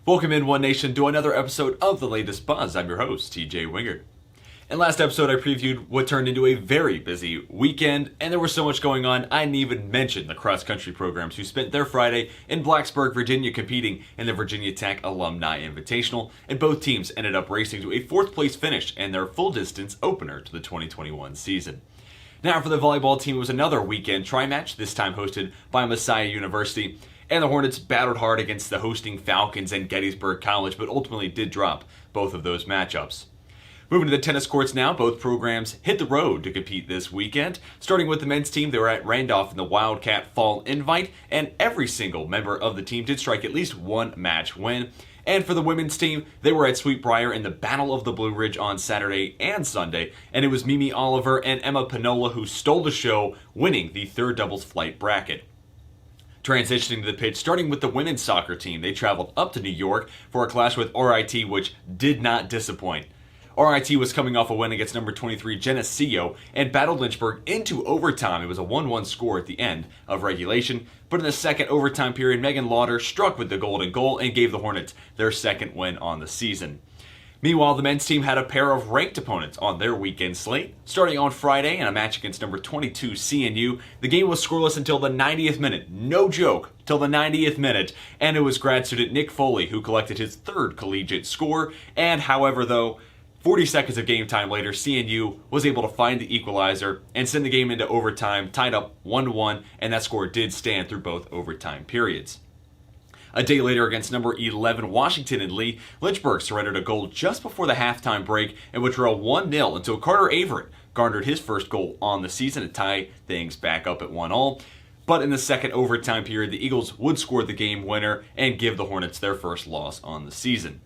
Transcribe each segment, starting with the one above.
Welcome in, One Nation, to another episode of The Latest Buzz. I'm your host, TJ Wingard. In last episode, I previewed what turned into a very busy weekend, and there was so much going on, I didn't even mention the cross-country programs who spent their Friday in Blacksburg, Virginia, competing in the Virginia Tech Alumni Invitational, and both teams ended up racing to a fourth-place finish in their full-distance opener to the 2021 season. Now for the volleyball team, it was another weekend tri-match, this time hosted by Messiah University, and the Hornets battled hard against the hosting Falcons and Gettysburg College, but ultimately did drop both of those matchups. Moving to the tennis courts now, both programs hit the road to compete this weekend. Starting with the men's team, they were at Randolph in the Wildcat Fall Invite, and every single member of the team did strike at least one match win. And for the women's team, they were at Sweetbriar in the Battle of the Blue Ridge on Saturday and Sunday, and it was Mimi Oliver and Emma Pinola who stole the show, winning the third doubles flight bracket. Transitioning to the pitch, starting with the women's soccer team, they traveled up to New York for a clash with RIT, which did not disappoint. RIT was coming off a win against number 23 Geneseo and battled Lynchburg into overtime. It was a 1-1 score at the end of regulation, but in the second overtime period, Megan Lauder struck with the golden goal and gave the Hornets their second win on the season. Meanwhile, the men's team had a pair of ranked opponents on their weekend slate. Starting on Friday in a match against number 22 CNU, the game was scoreless until the 90th minute. No joke, till the 90th minute. And it was grad student Nick Foley who collected his third collegiate score. And however, though, 40 seconds of game time later, CNU was able to find the equalizer and send the game into overtime, tied up 1-1, and that score did stand through both overtime periods. A day later, against number 11 Washington and Lee, Lynchburg surrendered a goal just before the halftime break and would draw 1-0 until Carter Averett garnered his first goal on the season to tie things back up at 1-1. But in the second overtime period, the Eagles would score the game winner and give the Hornets their first loss on the season.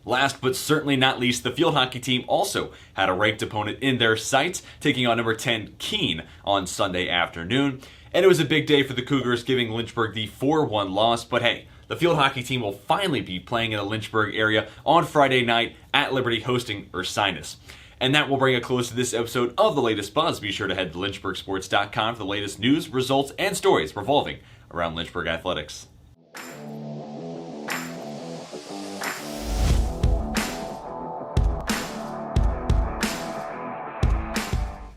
Last but certainly not least, the field hockey team also had a ranked opponent in their sights, taking on number 10 Keene on Sunday afternoon. And it was a big day for the Cougars, giving Lynchburg the 4-1 loss. But hey, the field hockey team will finally be playing in the Lynchburg area on Friday night at Liberty, hosting Ursinus. And that will bring a close to this episode of The Latest Buzz. Be sure to head to lynchburgsports.com for the latest news, results, and stories revolving around Lynchburg athletics.